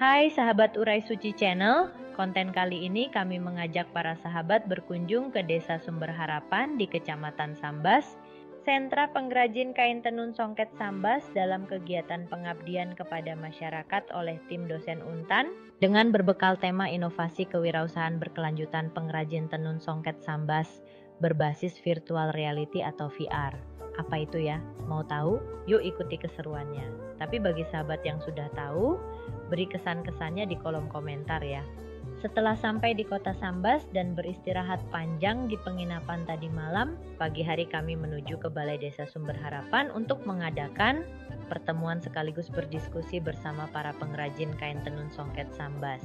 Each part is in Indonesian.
Hai sahabat Urai Suci Channel, konten kali ini kami mengajak para sahabat berkunjung ke Desa Sumber Harapan di Kecamatan Sambas, sentra pengrajin kain tenun songket Sambas dalam kegiatan pengabdian kepada masyarakat oleh tim dosen Untan dengan berbekal tema inovasi kewirausahaan berkelanjutan pengrajin tenun songket Sambas berbasis virtual reality atau VR. Apa itu ya? Mau tahu? Yuk ikuti keseruannya. Tapi bagi sahabat yang sudah tahu, beri kesan-kesannya di kolom komentar ya. Setelah sampai di kota Sambas dan beristirahat panjang di penginapan tadi malam, pagi hari kami menuju ke Balai Desa Sumber Harapan untuk mengadakan pertemuan sekaligus berdiskusi bersama para pengrajin kain tenun songket Sambas.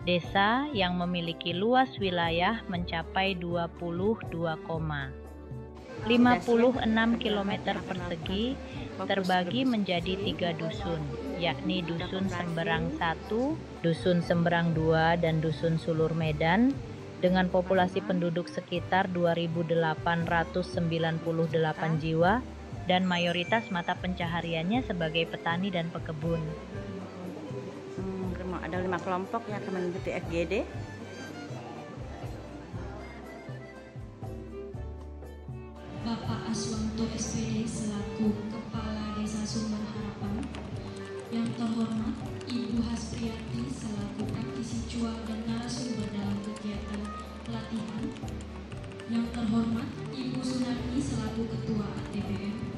Desa yang memiliki luas wilayah mencapai 22,56 km persegi terbagi menjadi 3 dusun, yakni Dusun Semberang 1, Dusun Semberang 2, dan Dusun Sulur Medan dengan populasi penduduk sekitar 2.898 jiwa dan mayoritas mata pencahariannya sebagai petani dan pekebun. Ada 5 kelompok yang akan mengikuti FGD. Bapak Aswanto SPD selaku Kepala Desa Sumber Harapan, yang terhormat Ibu Haspriati selaku praktisi cual dan narasumber dalam kegiatan pelatihan, yang terhormat Ibu Sunarni selaku Ketua ATBM.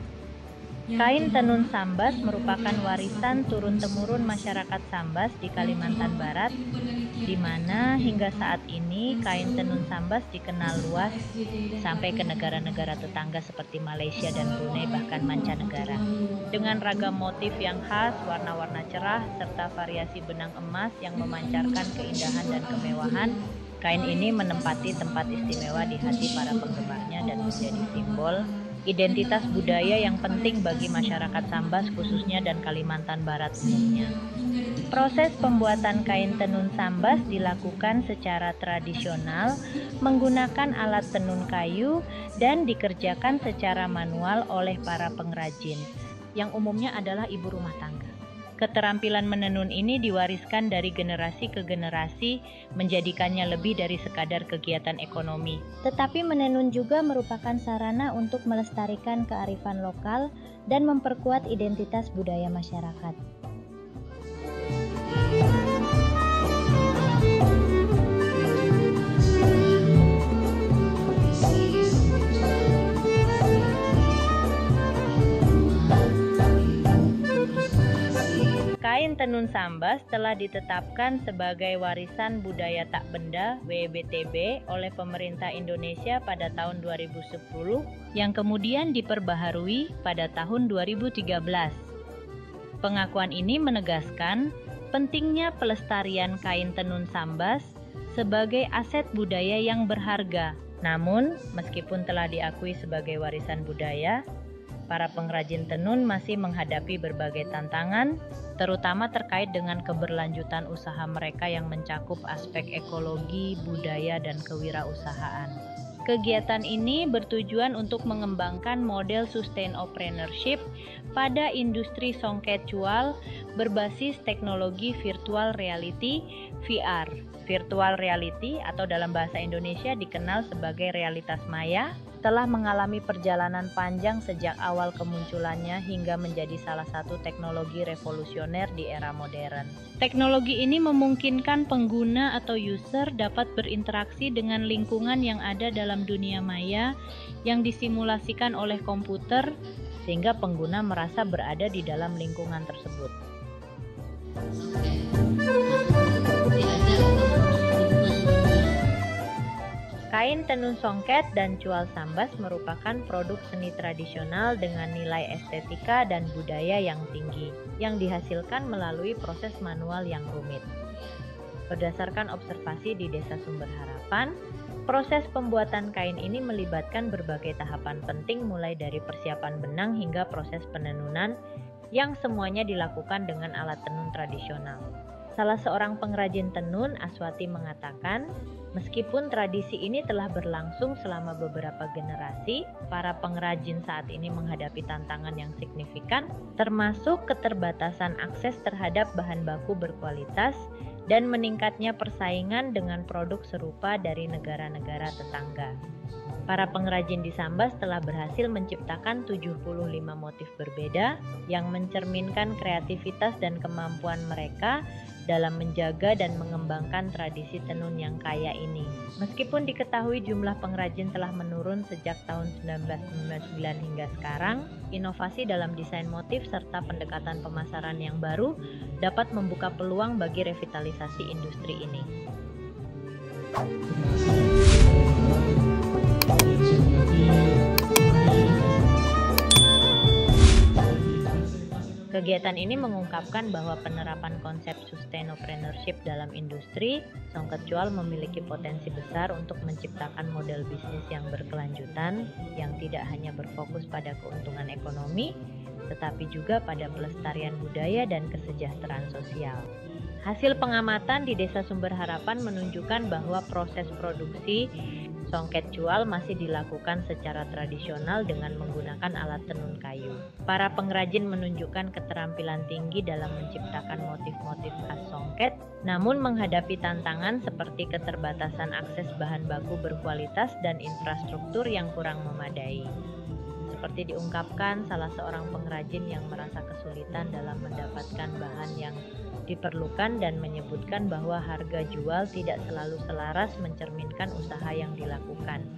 Kain tenun Sambas merupakan warisan turun-temurun masyarakat Sambas di Kalimantan Barat, di mana hingga saat ini kain tenun Sambas dikenal luas sampai ke negara-negara tetangga seperti Malaysia dan Brunei bahkan mancanegara. Dengan ragam motif yang khas, warna-warna cerah, serta variasi benang emas yang memancarkan keindahan dan kemewahan, kain ini menempati tempat istimewa di hati para penggemarnya dan menjadi simbol identitas budaya yang penting bagi masyarakat Sambas khususnya dan Kalimantan Barat umumnya. Proses pembuatan kain tenun Sambas dilakukan secara tradisional menggunakan alat tenun kayu dan dikerjakan secara manual oleh para pengrajin, yang umumnya adalah ibu rumah tangga. Keterampilan menenun ini diwariskan dari generasi ke generasi, menjadikannya lebih dari sekadar kegiatan ekonomi. Tetapi menenun juga merupakan sarana untuk melestarikan kearifan lokal dan memperkuat identitas budaya masyarakat. Kain tenun Sambas telah ditetapkan sebagai warisan budaya tak benda WBTB oleh pemerintah Indonesia pada tahun 2010 yang kemudian diperbaharui pada tahun 2013. Pengakuan ini menegaskan pentingnya pelestarian kain tenun Sambas sebagai aset budaya yang berharga. Namun, meskipun telah diakui sebagai warisan budaya, para pengrajin tenun masih menghadapi berbagai tantangan, terutama terkait dengan keberlanjutan usaha mereka yang mencakup aspek ekologi, budaya, dan kewirausahaan. Kegiatan ini bertujuan untuk mengembangkan model sustainpreneurship pada industri songket cual berbasis teknologi virtual reality (VR). Virtual reality atau dalam bahasa Indonesia dikenal sebagai realitas maya, telah mengalami perjalanan panjang sejak awal kemunculannya hingga menjadi salah satu teknologi revolusioner di era modern. Teknologi ini memungkinkan pengguna atau user dapat berinteraksi dengan lingkungan yang ada dalam dunia maya yang disimulasikan oleh komputer, sehingga pengguna merasa berada di dalam lingkungan tersebut. Kain tenun songket dan cual Sambas merupakan produk seni tradisional dengan nilai estetika dan budaya yang tinggi, yang dihasilkan melalui proses manual yang rumit. Berdasarkan observasi di Desa Sumber Harapan, proses pembuatan kain ini melibatkan berbagai tahapan penting mulai dari persiapan benang hingga proses penenunan yang semuanya dilakukan dengan alat tenun tradisional. Salah seorang pengrajin tenun, Aswati, mengatakan, meskipun tradisi ini telah berlangsung selama beberapa generasi, para pengrajin saat ini menghadapi tantangan yang signifikan, termasuk keterbatasan akses terhadap bahan baku berkualitas dan meningkatnya persaingan dengan produk serupa dari negara-negara tetangga. Para pengrajin di Sambas telah berhasil menciptakan 75 motif berbeda yang mencerminkan kreativitas dan kemampuan mereka dalam menjaga dan mengembangkan tradisi tenun yang kaya ini. Meskipun diketahui jumlah pengrajin telah menurun sejak tahun 1999 hingga sekarang, inovasi dalam desain motif serta pendekatan pemasaran yang baru dapat membuka peluang bagi revitalisasi industri ini. Kegiatan ini mengungkapkan bahwa penerapan konsep sustainopreneurship dalam industri songket cual memiliki potensi besar untuk menciptakan model bisnis yang berkelanjutan yang tidak hanya berfokus pada keuntungan ekonomi, tetapi juga pada pelestarian budaya dan kesejahteraan sosial. Hasil pengamatan di Desa Sumber Harapan menunjukkan bahwa proses produksi songket cual masih dilakukan secara tradisional dengan menggunakan alat tenun kayu. Para pengrajin menunjukkan keterampilan tinggi dalam menciptakan motif-motif khas songket, namun menghadapi tantangan seperti keterbatasan akses bahan baku berkualitas dan infrastruktur yang kurang memadai. Seperti diungkapkan salah seorang pengrajin yang merasa kesulitan dalam mendapatkan bahan yang diperlukan dan menyebutkan bahwa harga jual tidak selalu selaras mencerminkan usaha yang dilakukan.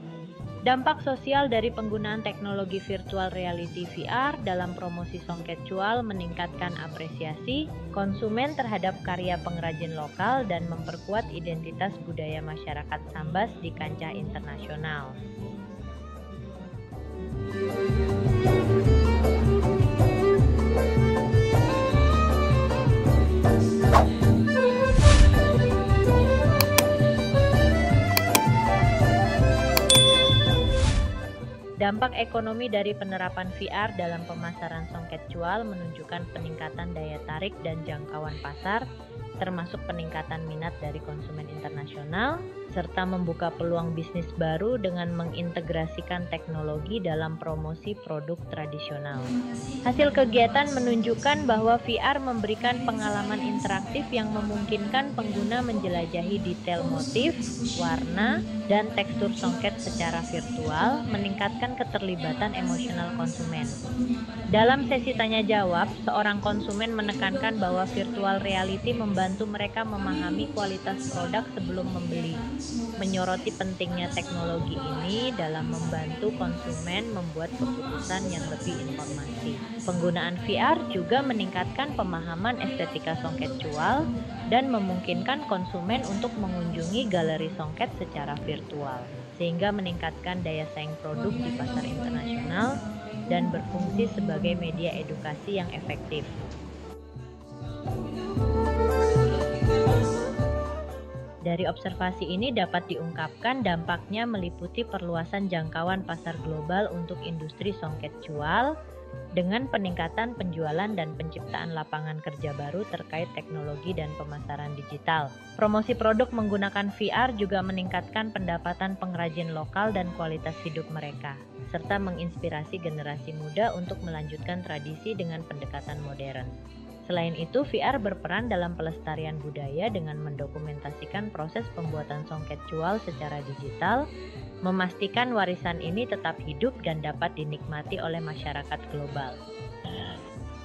Dampak sosial dari penggunaan teknologi virtual reality VR dalam promosi songket cual meningkatkan apresiasi konsumen terhadap karya pengrajin lokal dan memperkuat identitas budaya masyarakat Sambas di kancah internasional. Dampak ekonomi dari penerapan VR dalam pemasaran songket cual menunjukkan peningkatan daya tarik dan jangkauan pasar, termasuk peningkatan minat dari konsumen internasional, serta membuka peluang bisnis baru dengan mengintegrasikan teknologi dalam promosi produk tradisional. Hasil kegiatan menunjukkan bahwa VR memberikan pengalaman interaktif yang memungkinkan pengguna menjelajahi detail motif, warna, dan tekstur songket secara virtual, meningkatkan keterlibatan emosional konsumen. Dalam sesi tanya jawab, seorang konsumen menekankan bahwa virtual reality membantu mereka memahami kualitas produk sebelum membeli, menyoroti pentingnya teknologi ini dalam membantu konsumen membuat keputusan yang lebih informasi. Penggunaan VR juga meningkatkan pemahaman estetika songket cual dan memungkinkan konsumen untuk mengunjungi galeri songket secara virtual, sehingga meningkatkan daya saing produk di pasar internasional dan berfungsi sebagai media edukasi yang efektif. Dari observasi ini dapat diungkapkan dampaknya meliputi perluasan jangkauan pasar global untuk industri songket cual dengan peningkatan penjualan dan penciptaan lapangan kerja baru terkait teknologi dan pemasaran digital. Promosi produk menggunakan VR juga meningkatkan pendapatan pengrajin lokal dan kualitas hidup mereka, serta menginspirasi generasi muda untuk melanjutkan tradisi dengan pendekatan modern. Selain itu, VR berperan dalam pelestarian budaya dengan mendokumentasikan proses pembuatan songket cual secara digital, memastikan warisan ini tetap hidup dan dapat dinikmati oleh masyarakat global.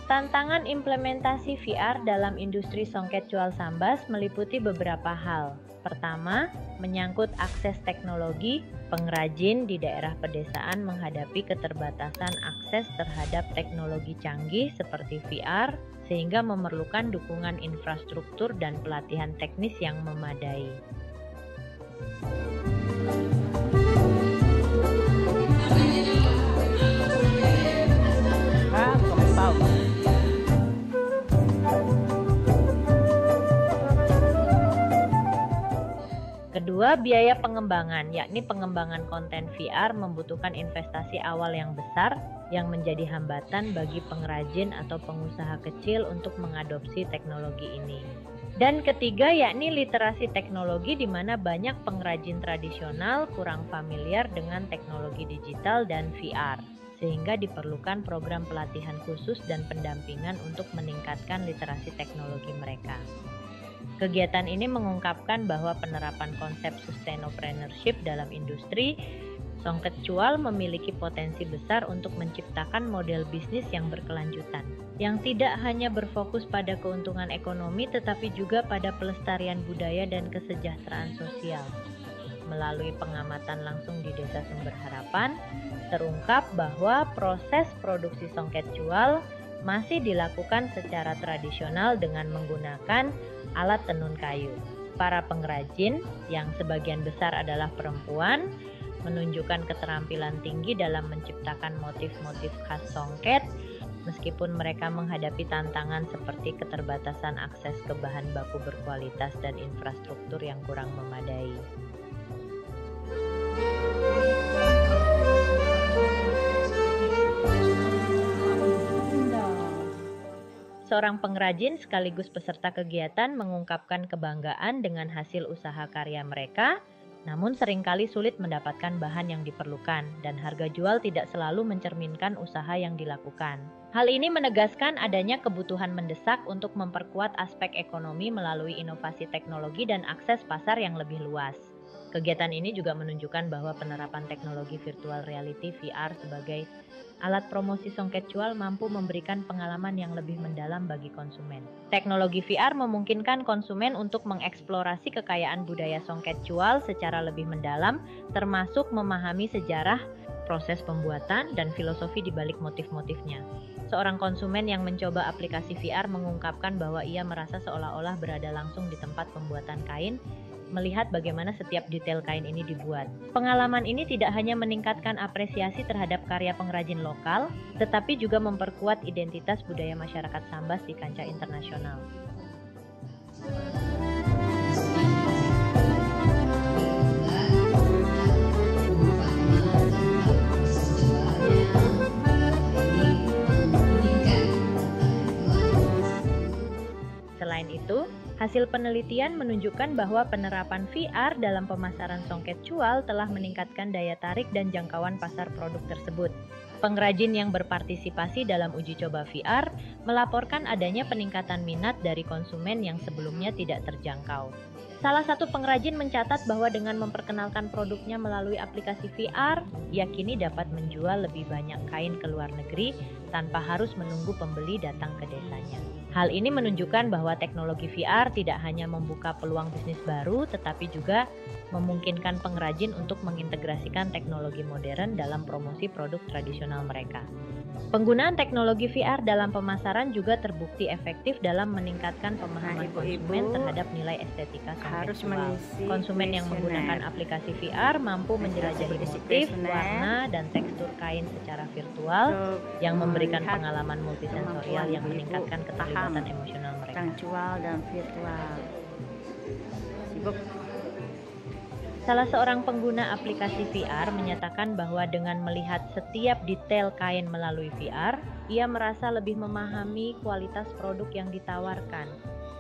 Tantangan implementasi VR dalam industri songket cual Sambas meliputi beberapa hal. Pertama, menyangkut akses teknologi, pengrajin di daerah pedesaan menghadapi keterbatasan akses terhadap teknologi canggih seperti VR, sehingga memerlukan dukungan infrastruktur dan pelatihan teknis yang memadai. Kedua, biaya pengembangan, yakni pengembangan konten VR membutuhkan investasi awal yang besar yang menjadi hambatan bagi pengrajin atau pengusaha kecil untuk mengadopsi teknologi ini. Dan ketiga yakni literasi teknologi, di mana banyak pengrajin tradisional kurang familiar dengan teknologi digital dan VR, sehingga diperlukan program pelatihan khusus dan pendampingan untuk meningkatkan literasi teknologi mereka. Kegiatan ini mengungkapkan bahwa penerapan konsep sustainopreneurship dalam industri songket cual memiliki potensi besar untuk menciptakan model bisnis yang berkelanjutan, yang tidak hanya berfokus pada keuntungan ekonomi tetapi juga pada pelestarian budaya dan kesejahteraan sosial. Melalui pengamatan langsung di Desa Sumber Harapan, terungkap bahwa proses produksi songket cual masih dilakukan secara tradisional dengan menggunakan alat tenun kayu. Para pengrajin, yang sebagian besar adalah perempuan, menunjukkan keterampilan tinggi dalam menciptakan motif-motif khas songket, meskipun mereka menghadapi tantangan seperti keterbatasan akses ke bahan baku berkualitas dan infrastruktur yang kurang memadai. Seorang pengrajin sekaligus peserta kegiatan mengungkapkan kebanggaan dengan hasil usaha karya mereka, namun seringkali sulit mendapatkan bahan yang diperlukan dan harga jual tidak selalu mencerminkan usaha yang dilakukan. Hal ini menegaskan adanya kebutuhan mendesak untuk memperkuat aspek ekonomi melalui inovasi teknologi dan akses pasar yang lebih luas. Kegiatan ini juga menunjukkan bahwa penerapan teknologi virtual reality VR sebagai alat promosi songket cual mampu memberikan pengalaman yang lebih mendalam bagi konsumen. Teknologi VR memungkinkan konsumen untuk mengeksplorasi kekayaan budaya songket cual secara lebih mendalam, termasuk memahami sejarah, proses pembuatan, dan filosofi di balik motif-motifnya. Seorang konsumen yang mencoba aplikasi VR mengungkapkan bahwa ia merasa seolah-olah berada langsung di tempat pembuatan kain, melihat bagaimana setiap detail kain ini dibuat. Pengalaman ini tidak hanya meningkatkan apresiasi terhadap karya pengrajin lokal, tetapi juga memperkuat identitas budaya masyarakat Sambas di kancah internasional. Selain itu, hasil penelitian menunjukkan bahwa penerapan VR dalam pemasaran songket cual telah meningkatkan daya tarik dan jangkauan pasar produk tersebut. Pengrajin yang berpartisipasi dalam uji coba VR melaporkan adanya peningkatan minat dari konsumen yang sebelumnya tidak terjangkau. Salah satu pengrajin mencatat bahwa dengan memperkenalkan produknya melalui aplikasi VR, ia kini dapat menjual lebih banyak kain ke luar negeri tanpa harus menunggu pembeli datang ke desanya. Hal ini menunjukkan bahwa teknologi VR tidak hanya membuka peluang bisnis baru, tetapi juga memungkinkan pengrajin untuk mengintegrasikan teknologi modern dalam promosi produk tradisional mereka. Penggunaan teknologi VR dalam pemasaran juga terbukti efektif dalam meningkatkan pemahaman konsumen terhadap nilai estetika songket cual. Konsumen yang menggunakan aplikasi VR mampu menjelajahi motif, warna, dan tekstur kain secara virtual yang memberikan pengalaman multisensorial yang meningkatkan keterlibatan emosional mereka. Tentang cual dan virtual. Sibuk. Salah seorang pengguna aplikasi VR menyatakan bahwa dengan melihat setiap detail kain melalui VR, ia merasa lebih memahami kualitas produk yang ditawarkan,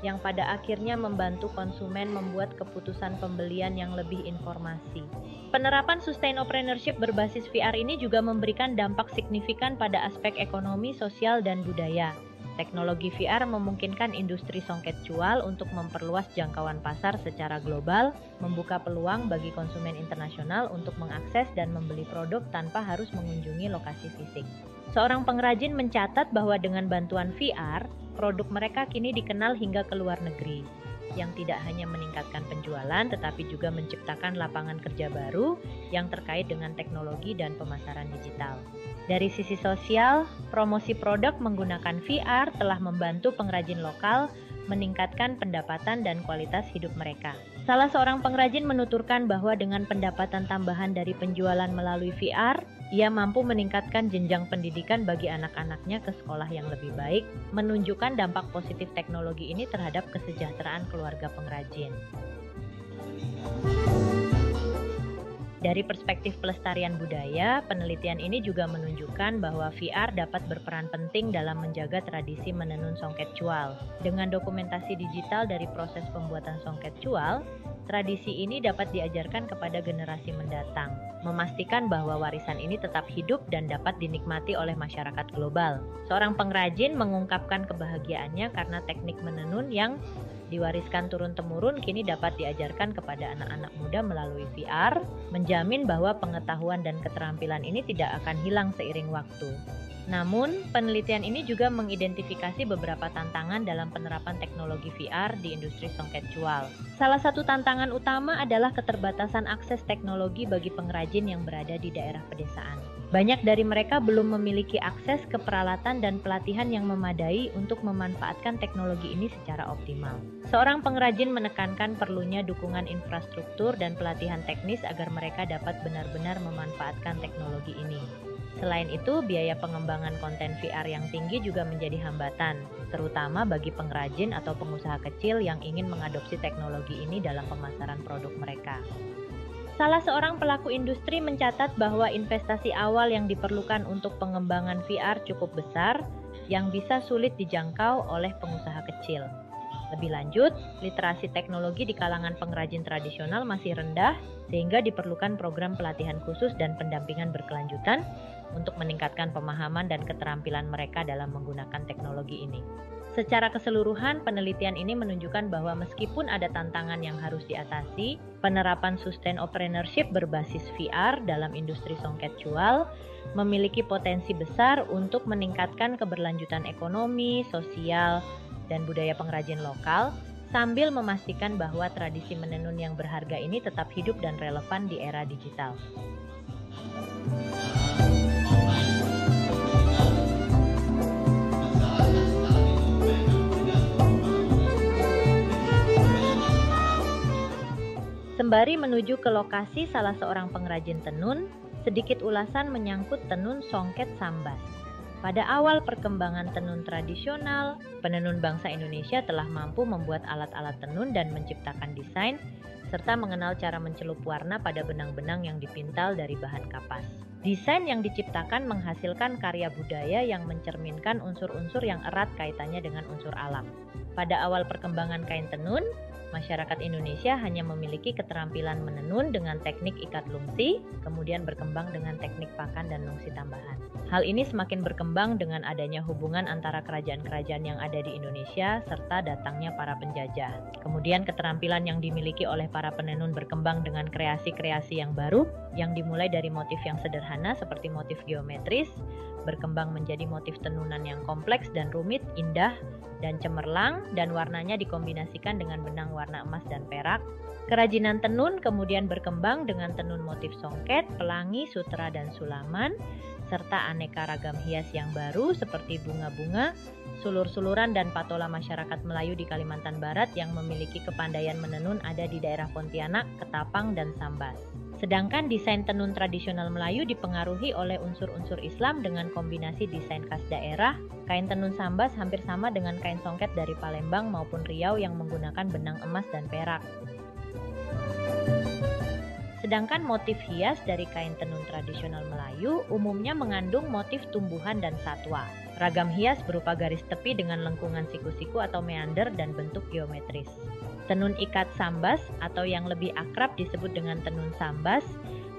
yang pada akhirnya membantu konsumen membuat keputusan pembelian yang lebih informasi. Penerapan sustainopreneurship berbasis VR ini juga memberikan dampak signifikan pada aspek ekonomi, sosial, dan budaya. Teknologi VR memungkinkan industri songket cual untuk memperluas jangkauan pasar secara global, membuka peluang bagi konsumen internasional untuk mengakses dan membeli produk tanpa harus mengunjungi lokasi fisik. Seorang pengrajin mencatat bahwa dengan bantuan VR, produk mereka kini dikenal hingga ke luar negeri, yang tidak hanya meningkatkan penjualan tetapi juga menciptakan lapangan kerja baru yang terkait dengan teknologi dan pemasaran digital. Dari sisi sosial, promosi produk menggunakan VR telah membantu pengrajin lokal meningkatkan pendapatan dan kualitas hidup mereka. Salah seorang pengrajin menuturkan bahwa dengan pendapatan tambahan dari penjualan melalui VR, ia mampu meningkatkan jenjang pendidikan bagi anak-anaknya ke sekolah yang lebih baik, menunjukkan dampak positif teknologi ini terhadap kesejahteraan keluarga pengrajin. Dari perspektif pelestarian budaya, penelitian ini juga menunjukkan bahwa VR dapat berperan penting dalam menjaga tradisi menenun songket cual. Dengan dokumentasi digital dari proses pembuatan songket cual, tradisi ini dapat diajarkan kepada generasi mendatang, memastikan bahwa warisan ini tetap hidup dan dapat dinikmati oleh masyarakat global. Seorang pengrajin mengungkapkan kebahagiaannya karena teknik menenun yang diwariskan turun-temurun kini dapat diajarkan kepada anak-anak muda melalui VR, menjamin bahwa pengetahuan dan keterampilan ini tidak akan hilang seiring waktu. Namun, penelitian ini juga mengidentifikasi beberapa tantangan dalam penerapan teknologi VR di industri songket cual. Salah satu tantangan utama adalah keterbatasan akses teknologi bagi pengrajin yang berada di daerah pedesaan. Banyak dari mereka belum memiliki akses ke peralatan dan pelatihan yang memadai untuk memanfaatkan teknologi ini secara optimal. Seorang pengrajin menekankan perlunya dukungan infrastruktur dan pelatihan teknis agar mereka dapat benar-benar memanfaatkan teknologi ini. Selain itu, biaya pengembangan konten VR yang tinggi juga menjadi hambatan, terutama bagi pengrajin atau pengusaha kecil yang ingin mengadopsi teknologi ini dalam pemasaran produk mereka. Salah seorang pelaku industri mencatat bahwa investasi awal yang diperlukan untuk pengembangan VR cukup besar, yang bisa sulit dijangkau oleh pengusaha kecil. Lebih lanjut, literasi teknologi di kalangan pengrajin tradisional masih rendah, sehingga diperlukan program pelatihan khusus dan pendampingan berkelanjutan untuk meningkatkan pemahaman dan keterampilan mereka dalam menggunakan teknologi ini. Secara keseluruhan, penelitian ini menunjukkan bahwa meskipun ada tantangan yang harus diatasi, penerapan sustainpreneurship berbasis VR dalam industri songket cual memiliki potensi besar untuk meningkatkan keberlanjutan ekonomi, sosial, dan budaya pengrajin lokal, sambil memastikan bahwa tradisi menenun yang berharga ini tetap hidup dan relevan di era digital. Sembari menuju ke lokasi salah seorang pengrajin tenun, sedikit ulasan menyangkut tenun songket sambas. Pada awal perkembangan tenun tradisional, penenun bangsa Indonesia telah mampu membuat alat-alat tenun dan menciptakan desain, serta mengenal cara mencelup warna pada benang-benang yang dipintal dari bahan kapas. Desain yang diciptakan menghasilkan karya budaya yang mencerminkan unsur-unsur yang erat kaitannya dengan unsur alam. Pada awal perkembangan kain tenun, masyarakat Indonesia hanya memiliki keterampilan menenun dengan teknik ikat lungsi, kemudian berkembang dengan teknik pakan dan lungsi tambahan. Hal ini semakin berkembang dengan adanya hubungan antara kerajaan-kerajaan yang ada di Indonesia serta datangnya para penjajah. Kemudian keterampilan yang dimiliki oleh para penenun berkembang dengan kreasi-kreasi yang baru, yang dimulai dari motif yang sederhana seperti motif geometris, berkembang menjadi motif tenunan yang kompleks dan rumit, indah, dan cemerlang, dan warnanya dikombinasikan dengan benang warna emas dan perak. Kerajinan tenun kemudian berkembang dengan tenun motif songket, pelangi, sutra, dan sulaman, serta aneka ragam hias yang baru seperti bunga-bunga, sulur-suluran, dan patola masyarakat Melayu di Kalimantan Barat yang memiliki kepandaian menenun ada di daerah Pontianak, Ketapang, dan Sambas. Sedangkan desain tenun tradisional Melayu dipengaruhi oleh unsur-unsur Islam dengan kombinasi desain khas daerah. Kain tenun Sambas hampir sama dengan kain songket dari Palembang maupun Riau yang menggunakan benang emas dan perak. Sedangkan motif hias dari kain tenun tradisional Melayu umumnya mengandung motif tumbuhan dan satwa. Ragam hias berupa garis tepi dengan lengkungan siku-siku atau meander dan bentuk geometris. Tenun ikat sambas atau yang lebih akrab disebut dengan tenun sambas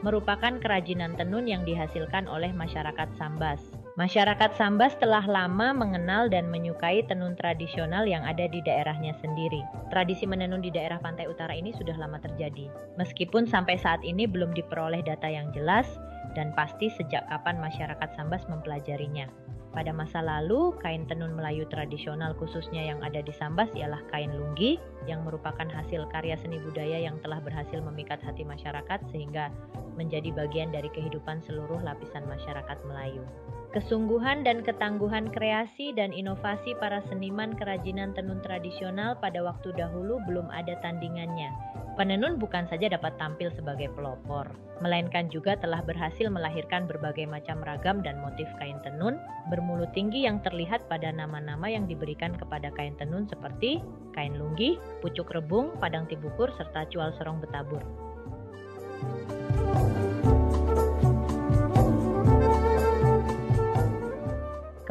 merupakan kerajinan tenun yang dihasilkan oleh masyarakat Sambas. Masyarakat Sambas telah lama mengenal dan menyukai tenun tradisional yang ada di daerahnya sendiri. Tradisi menenun di daerah pantai utara ini sudah lama terjadi, meskipun sampai saat ini belum diperoleh data yang jelas dan pasti sejak kapan masyarakat Sambas mempelajarinya. Pada masa lalu, kain tenun Melayu tradisional khususnya yang ada di Sambas ialah kain lunggi yang merupakan hasil karya seni budaya yang telah berhasil memikat hati masyarakat sehingga menjadi bagian dari kehidupan seluruh lapisan masyarakat Melayu. Kesungguhan dan ketangguhan kreasi dan inovasi para seniman kerajinan tenun tradisional pada waktu dahulu belum ada tandingannya. Penenun bukan saja dapat tampil sebagai pelopor, melainkan juga telah berhasil melahirkan berbagai macam ragam dan motif kain tenun bermulut tinggi yang terlihat pada nama-nama yang diberikan kepada kain tenun seperti kain lunggi, pucuk rebung, padang tibukur, serta cual serong betabur.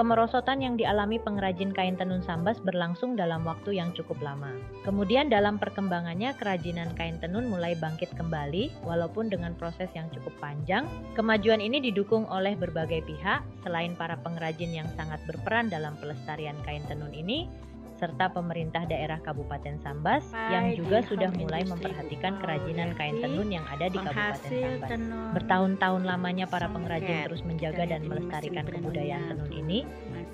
Kemerosotan yang dialami pengrajin kain tenun sambas berlangsung dalam waktu yang cukup lama. Kemudian dalam perkembangannya kerajinan kain tenun mulai bangkit kembali walaupun dengan proses yang cukup panjang. Kemajuan ini didukung oleh berbagai pihak selain para pengrajin yang sangat berperan dalam pelestarian kain tenun ini, serta pemerintah daerah Kabupaten Sambas yang juga sudah mulai memperhatikan kerajinan kain tenun yang ada di Kabupaten Sambas. Bertahun-tahun lamanya para pengrajin terus menjaga dan melestarikan kebudayaan tenun ini,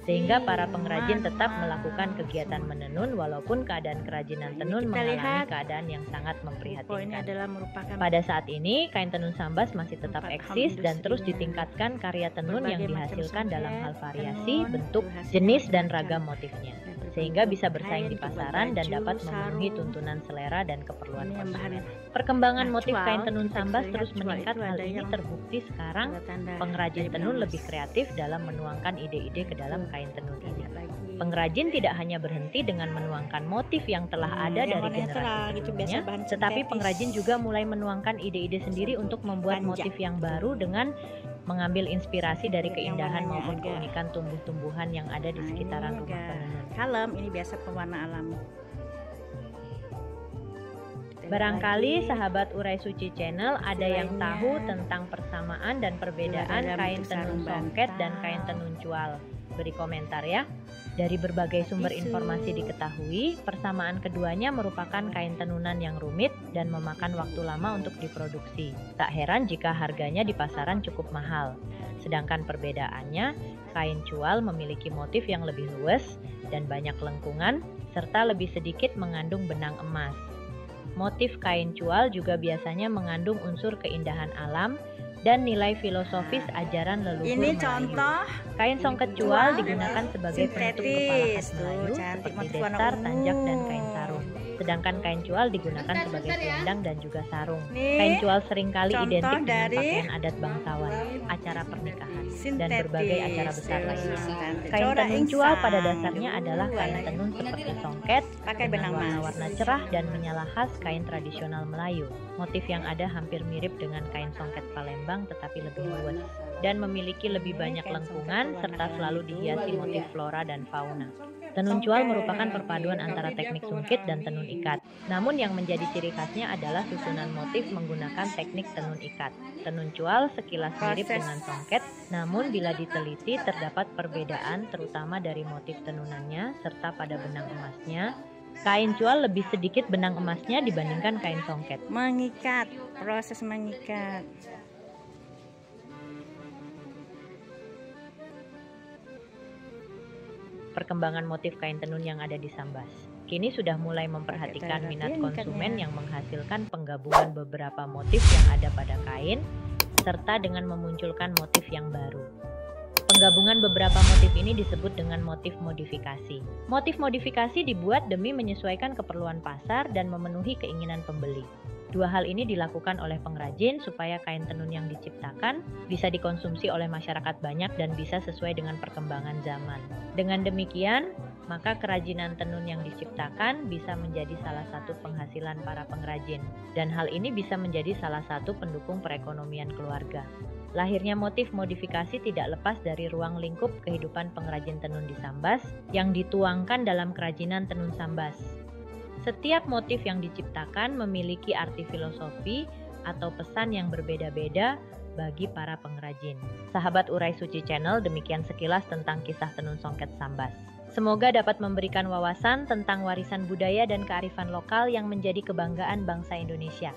sehingga para pengrajin tetap melakukan kegiatan menenun walaupun keadaan kerajinan tenun mengalami keadaan yang sangat memprihatinkan. Pada saat ini, kain tenun Sambas masih tetap eksis dan terus ditingkatkan karya tenun yang dihasilkan dalam hal variasi, bentuk, jenis, dan ragam motifnya, sehingga bisa bersaing di pasaran dan dapat memenuhi tuntunan selera dan keperluan konsumen. Perkembangan motif kain tenun Sambas terus meningkat. Hal ini terbukti sekarang pengrajin tenun lebih kreatif dalam menuangkan ide-ide ke dalam kain tenun ini. Pengrajin tidak hanya berhenti dengan menuangkan motif yang telah ada dari generasi sebelumnya, tetapi pengrajin juga mulai menuangkan ide-ide sendiri untuk membuat motif yang baru dengan mengambil inspirasi dari keindahan maupun keunikan tumbuh-tumbuhan yang ada di sekitaran rumah penenun. Kalem, ini biasa pewarna alami. Barangkali sahabat Urai Suci Channel ada yang tahu tentang persamaan dan perbedaan kain tenun songket dan kain tenun cual. Beri komentar ya. Dari berbagai sumber informasi diketahui, persamaan keduanya merupakan kain tenunan yang rumit dan memakan waktu lama untuk diproduksi. Tak heran jika harganya di pasaran cukup mahal. Sedangkan perbedaannya, kain cual memiliki motif yang lebih luas dan banyak lengkungan, serta lebih sedikit mengandung benang emas. Motif kain cual juga biasanya mengandung unsur keindahan alam dan nilai filosofis ajaran leluhur Ini Melayu. contoh Kain songket cual digunakan sebagai penutup kepala khas Melayu seperti destar, tanjak, dan kain sarung. Sedangkan kain cual digunakan sebagai selendang dan juga sarung. Kain cual seringkali identik dengan pakaian adat bangsawan, acara pernikahan, dan berbagai acara besar lainnya. Kain tenun cual pada dasarnya adalah kain tenun seperti songket dengan warna-warna cerah dan menyala khas kain tradisional Melayu. Motif yang ada hampir mirip dengan kain songket Palembang tetapi lebih luas dan memiliki lebih banyak lengkungan serta selalu dihiasi motif flora dan fauna. Tenun cual merupakan perpaduan antara teknik sungkit dan tenun ikat. Namun yang menjadi ciri khasnya adalah susunan motif menggunakan teknik tenun ikat. Tenun cual sekilas mirip dengan songket, namun bila diteliti terdapat perbedaan terutama dari motif tenunannya serta pada benang emasnya. Kain cual lebih sedikit benang emasnya dibandingkan kain songket. Mengikat, proses mengikat. Perkembangan motif kain tenun yang ada di Sambas kini sudah mulai memperhatikan minat konsumen yang menghasilkan penggabungan beberapa motif yang ada pada kain serta dengan memunculkan motif yang baru. Penggabungan beberapa motif ini disebut dengan motif modifikasi. Motif modifikasi dibuat demi menyesuaikan keperluan pasar dan memenuhi keinginan pembeli. Dua hal ini dilakukan oleh pengrajin supaya kain tenun yang diciptakan bisa dikonsumsi oleh masyarakat banyak dan bisa sesuai dengan perkembangan zaman. Dengan demikian, maka kerajinan tenun yang diciptakan bisa menjadi salah satu penghasilan para pengrajin. Dan hal ini bisa menjadi salah satu pendukung perekonomian keluarga. Lahirnya motif modifikasi tidak lepas dari ruang lingkup kehidupan pengrajin tenun di Sambas yang dituangkan dalam kerajinan tenun Sambas. Setiap motif yang diciptakan memiliki arti filosofi atau pesan yang berbeda-beda bagi para pengrajin. Sahabat Urai Suci Channel, demikian sekilas tentang kisah tenun songket Sambas. Semoga dapat memberikan wawasan tentang warisan budaya dan kearifan lokal yang menjadi kebanggaan bangsa Indonesia.